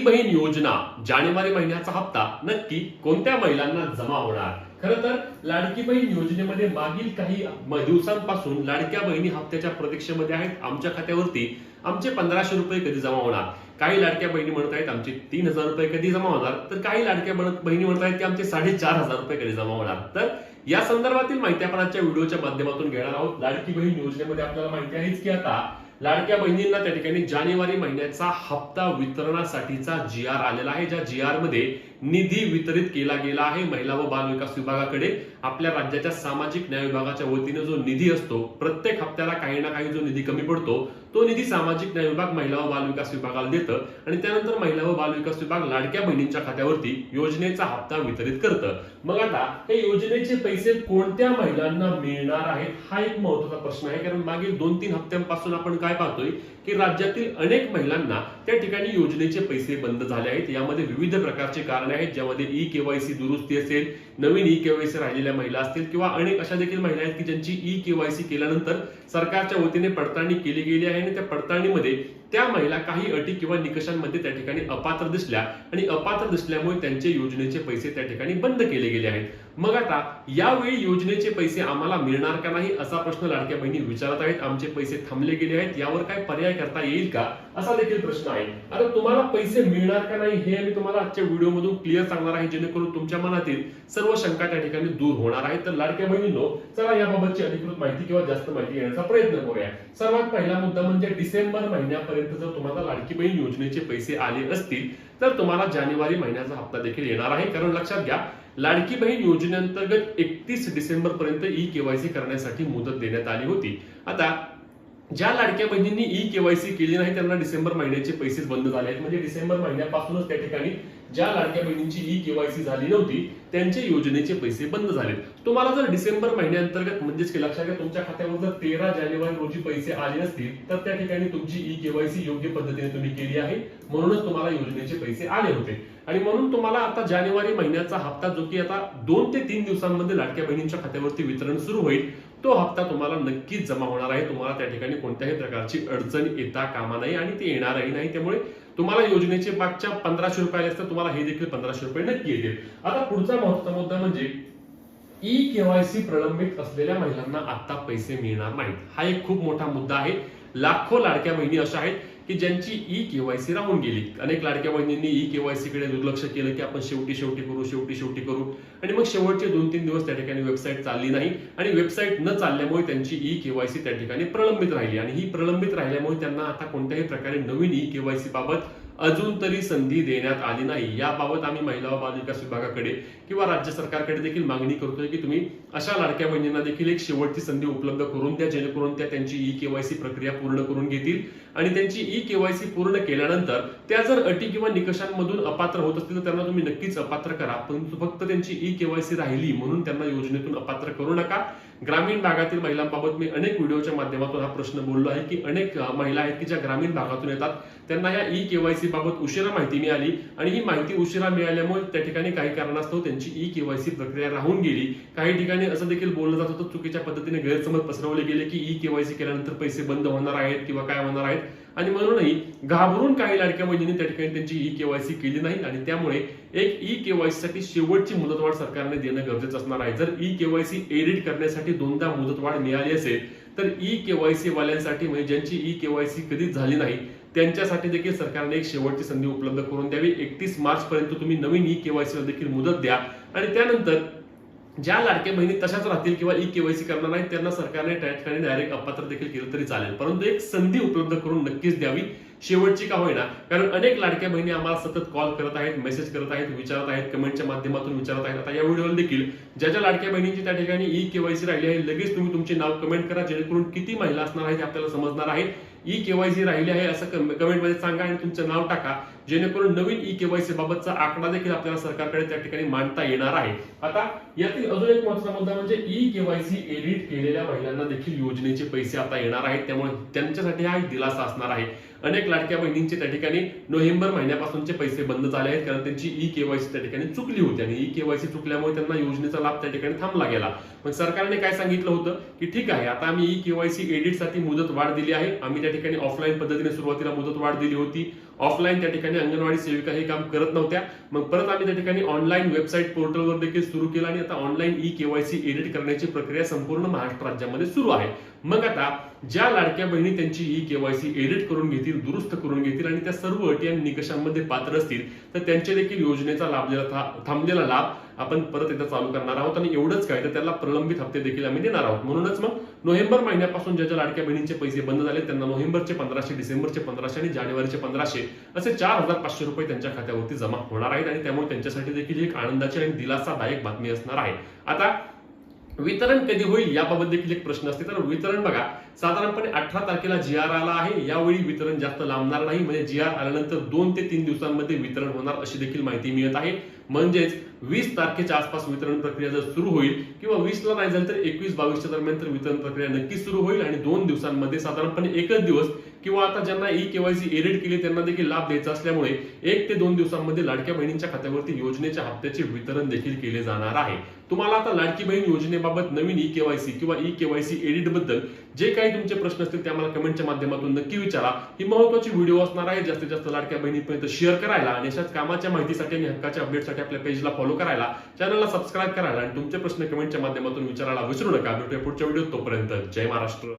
बहीण योजना जानेवारी महिन्याचा हप्ता नक्की कोणत्या महिलांना जमा होणार? खरं तर लाडकी बहीण योजनेमध्ये मागील काही दिवसांपासून लाडक्या बहिणी हप्त्याच्या प्रतीक्षेमध्ये आहेत. आमच्या खात्यावरती आमचे 1500 रुपये कधी जमा होणार? काही लाडक्या बहिणी म्हणत आहेत आमचे 3000 रुपये कधी जमा होणार, तर काही लाडक्या बहिणी म्हणत आहेत की आमचे 4500 रुपये कधी जमा होणार. तर या संदर्भातील माहिती आपण आजच्या व्हिडिओच्या माध्यमातून घेणार आहोत. लाडकी बहीण योजनेमध्ये आपल्याला माहिती आहेच की आता लाडक्या बहिणींना त्या ठिकाणी जानेवारी महिन्याचा हप्ता वितरणासाठीचा GR आलेला आहे. ज्या GR मध्ये निधी वितरित केला गेला आहे महिला व बाल विकास विभागाकडे. आपल्या राज्याच्या सामाजिक न्याय विभागाच्या वतीने जो निधी असतो, प्रत्येक हप्त्याला काही ना काही जो निधी कमी पडतो तो निधी सामाजिक न्याय विभाग महिला व बाल विकास विभागाला देतं आणि त्यानंतर महिला व बाल विकास विभाग लाडक्या बहिणींच्या खात्यावरती योजनेचा हप्ता वितरित करतं. मग आता हे योजनेचे पैसे कोणत्या महिलांना मिळणार आहेत हा एक महत्त्वाचा प्रश्न आहे. कारण मागील 2-3 हप्त्यांपासून आपण काय पाहतोय की राज्यातील अनेक महिलांना त्या ठिकाणी योजनेचे पैसे बंद झाले आहेत. यामध्ये विविध प्रकारचे कारणे आहेत, ज्यामध्ये KYC दुरुस्ती असेल, नवीन KYC राहिलेल्या महिला असतील किंवा अनेक अशा देखील महिला आहेत की ज्यांची KYC केल्यानंतर सरकारच्या वतीने पडताळणी केली गेली आहे आणि त्या पडताळणीमध्ये त्या महिला काही अटी किंवा निकषांमध्ये त्या ठिकाणी अपात्र दिसल्या आणि अपात्र दिसल्यामुळे त्यांचे योजनेचे पैसे त्या ठिकाणी बंद केले गेले आहेत. मग आता यावेळी योजनेचे पैसे आम्हाला मिळणार का नाही असा प्रश्न लाडक्या बहिणी विचारत आहेत. आमचे पैसे थांबले गेले आहेत, यावर काय पर्याय करता येईल का असा देखील प्रश्न आहे. आता तुम्हाला पैसे मिळणार का नाही हे मी तुम्हाला आजच्या व्हिडिओमधून क्लिअर सांगणार आहे, जेणेकरून तुमच्या मनातील सर्व शंका त्या ठिकाणी दूर होणार आहे. तर लाडक्या बहिणींनो, चला याबाबतची अधिकृत माहिती किंवा जास्त माहिती घेण्याचा प्रयत्न करूया. सर्वात पहिला मुद्दा म्हणजे डिसेंबर महिन्यापर्यंत जर तुम्हाला लाडकी बहीण योजनेचे पैसे आले असतील तर तुम्हाला जानेवारी महिन्याचा हप्ता देखील येणार आहे. कारण लक्षात घ्या, लाडकी बहीण योजनेअंतर्गत 31 डिसेंबर पर्यंत KYC करण्यासाठी मुदत देण्यात आली होती. आता ज्या लाडक्या बहिणींनी KYC केली नाही त्यांना डिसेंबर महिन्याचे पैसे बंद झाले आहेत. म्हणजे डिसेंबर महिन्यापासूनच त्या ठिकाणी ज्या लाडक्या बहिणींची KYC झाली नव्हती त्यांचे योजनेचे पैसे बंद झाले. तुम्हाला जर डिसेंबर महिन्याअंतर्गत म्हणजेच लक्षात घ्या, तुमच्या खात्यावर जर 13 जानेवारी रोजी पैसे आले नसतील तर त्या ठिकाणी तुमची KYC योग्य पद्धतीने तुम्ही केली आहे, म्हणूनच तुम्हाला योजनेचे पैसे आले होते. आणि म्हणून तुम्हाला आता जानेवारी महिन्याचा हप्ता जो की आता 2 ते 3 दिवसांमध्ये लाडक्या बहिणींच्या खात्यावरती वितरण सुरू होईल, तो हप्ता तुम्हाला नक्कीच जमा होणार आहे. तुम्हाला त्या ठिकाणी कोणत्याही प्रकारची अडचण येता कामा नाही आणि ते येणारही नाही. त्यामुळे तुम्हाला योजनेचे मागच्या 1500 रुपये आले असतात, तुम्हाला हे देखील 1500 रुपये नक्की येतील. आता पुढचा महत्त्वाचा मुद्दा म्हणजे KYC प्रलंबित असलेल्या महिलांना आता पैसे मिळणार नाहीत. हा एक खूप मोठा मुद्दा आहे. लाखो लाडक्या बहिणी अशा आहेत की ज्यांची KYC राहून गेली. अनेक लाडक्या बहिणींनी KYC कडे दुर्लक्ष केलं की आपण शेवटी करू आणि मग शेवटचे 2-3 दिवस त्या ठिकाणी वेबसाईट चालली नाही आणि वेबसाईट न चालल्यामुळे त्यांची KYC त्या ठिकाणी प्रलंबित राहिली आणि ही प्रलंबित राहिल्यामुळे त्यांना आता कोणत्याही प्रकारे नवीन KYC बाबत अजून तरी संधी देण्यात आली नाही. याबाबत आम्ही महिला व बाल विकास विभागाकडे किंवा राज्य सरकारकडे देखील मागणी करतोय की तुम्ही अशा लाडक्या बहिणींना देखील एक शेवटची संधी उपलब्ध करून द्या, जेणेकरून त्या त्यांची KYC प्रक्रिया पूर्ण करून घेतील आणि त्यांची KYC पूर्ण केल्यानंतर त्या जर अटी किंवा निकषांमधून अपात्र होत असतील तर त्यांना तुम्ही नक्कीच अपात्र करा, परंतु फक्त त्यांची KYC राहिली म्हणून त्यांना योजनेतून अपात्र करू नका. ग्रामीण भागातील महिलांबाबत मी अनेक व्हिडिओच्या माध्यमातून हा प्रश्न बोललो आहे की अनेक महिला आहेत की ज्या ग्रामीण भागातून येतात, त्यांना या KYC बाबत उशिरा माहिती मिळाली आणि ही माहिती उशिरा मिळाल्यामुळे त्या ठिकाणी काही कारणास्तव त्यांची KYC प्रक्रिया राहून गेली. काही ठिकाणी असं देखील बोललं जात होतं, चुकीच्या पद्धतीने गैरसमज पसरवले गेले की KYC केल्यानंतर पैसे बंद होणार आहेत किंवा काय होणार आहेत आणि म्हणूनही घाबरून काही लाडक्या बहिणींनी त्या ठिकाणी त्यांची KYC केली नाही आणि त्यामुळे एक KYC साठी शेवटची मुदतवाढ सरकारने देणं गरजेचं असणार आहे. जर KYC एडिट करण्यासाठी 2दा मुदतवाढ मिळाली असेल तर KYC वाल्यांसाठी म्हणजे ज्यांची KYC कधीच झाली नाही त्यांच्यासाठी देखील सरकारने एक शेवटची संधी उपलब्ध करून द्यावी. 31 मार्च पर्यंत तुम्ही नवीन KYC ला देखील मुदत द्या आणि त्यानंतर ज्या लाडक्या बहिणी तशाच राहतील किंवा KYC करणार नाही त्यांना सरकारने त्या ठिकाणी डायरेक्ट अपात्र देखील केलं तरी चालेल, परंतु एक संधी उपलब्ध करून नक्कीच द्यावी, शेवटची का होईना. कारण अनेक लाडक्या बहिणी आम्हाला सतत कॉल करत आहेत, मेसेज करत आहेत, विचारत आहेत, कमेंटच्या माध्यमातून विचारत आहेत. आता या व्हिडिओला देखील ज्या लाडक्या बहिणींची त्या ठिकाणी KYC राहिली आहे लगेच तुम्ही तुमचे नाव कमेंट करा, जेणेकरून किती महिला असणार आहे हे आपल्याला समजणार आहे. KYC राहिली आहे असं कमेंटमध्ये सांगा आणि तुमचं नाव टाका, जेणेकरून नवीन KYC बाबतचा आकडा देखील आपल्याला सरकारकडे त्या ठिकाणी मांडता येणार आहे. आता यातील अजून एक महत्त्वाचा मुद्दा म्हणजे KYC एडिट केलेल्या महिलांना देखील योजनेचे पैसे आता येणार आहेत, त्यामुळे त्यांच्यासाठी हा एक दिलासा असणार आहे. अनेक लाडक्या बहिणींचे त्या ठिकाणी नोव्हेंबर महिन्यापासूनचे पैसे बंद झाले आहेत कारण त्यांची KYC त्या ठिकाणी चुकली होती आणि KYC चुकल्यामुळे त्यांना योजनेचा लाभ त्या ठिकाणी थांबला गेला. पण सरकारने काय सांगितलं होतं की ठीक आहे, आता आम्ही KYC एडिट साठी मुदत वाढ दिली आहे. आम्ही त्या ठिकाणी ऑफलाईन पद्धतीने सुरुवातीला मुदत वाढ दिली होती, ऑफलाईन त्या ठिकाणी अंगणवाडी सेविका हे काम करत नव्हत्या. मग परत आम्ही त्या ठिकाणी ऑनलाईन वेबसाईट पोर्टलवर देखील सुरू केलं आणि आता ऑनलाईन ई-केवायसी एडिट करण्याची प्रक्रिया संपूर्ण महाराष्ट्र राज्यामध्ये सुरू आहे. मग आता ज्या लाडक्या बहिणी त्यांची ई-केवायसी एडिट करून घेतील, दुरुस्त करून घेतील आणि त्या सर्व अटी आणि निकषांमध्ये पात्र असतील तर त्यांचे देखील योजनेचा थांबलेला लाभ आपण परत एकदा चालू करणार आहोत. आणि एवढंच काय तर त्याला प्रलंबित हप्ते देखील आम्ही देणार आहोत. म्हणूनच मग नोव्हेंबर महिन्यापासून ज्या लाडक्या बहिणींचे पैसे बंद झाले त्यांना नोव्हेंबरचे 1500, डिसेंबरचे 1500 आणि जानेवारीचे 1500 असे 4500 रुपये त्यांच्या खात्यावरती जमा होणार आहेत. आणि त्यामुळे त्यांच्यासाठी देखील एक आनंदाची आणि दिलासादायक बातमी असणार आहे. आता वितरण कधी होईल याबाबत देखील एक प्रश्न असते. तर वितरण बघा, साधारणपणे 18 तारखेला जीआर आला आहे. यावेळी वितरण जास्त लांबणार नाही, म्हणजे जीआर आल्यानंतर 2 ते 3 दिवसांमध्ये वितरण होणार अशी देखील माहिती मिळत आहे. म्हणजेच 20 तारखेच्या आसपास वितरण प्रक्रिया जर सुरू होईल किंवा 20 ला नाही झालं तर 21-22 दरम्यान तर वितरण प्रक्रिया नक्की सुरू होईल. आणि 2 दिवसांमध्ये साधारणपणे एकच दिवस किंवा आता ज्यांना ई-केवायसी एडिट केली त्यांना देखील लाभ द्यायचा असल्यामुळे 1 ते 2 दिवसांमध्ये लाडक्या बहिणींच्या खात्यावरती योजनेच्या हप्त्याचे वितरण देखील केले जाणार आहे. तुम्हाला आता लाडकी बहीण योजनेबाबत नवीन ई-केवायसी किंवा ई-केवायसी एडिट बद्दल जे काही तुमचे प्रश्न असतील ते आम्हाला कमेंटच्या माध्यमातून नक्की विचारा. ही महत्त्वाची व्हिडिओ असणार आहे. जास्तीत जास्त लाडक्या बहिणीपर्यंत शेअर करायला आणि अशाच कामाच्या माहितीसाठी आणि हक्काच्या अपडेटसाठी आपल्या पेजला फॉलो करायला, चॅनलला सबस्क्राईब करायला आणि तुमचे प्रश्न कमेंटच्या माध्यमातून विचारायला विसरू नका. भेटूया पुढच्या व्हिडिओत. तोपर्यंत जय महाराष्ट्र.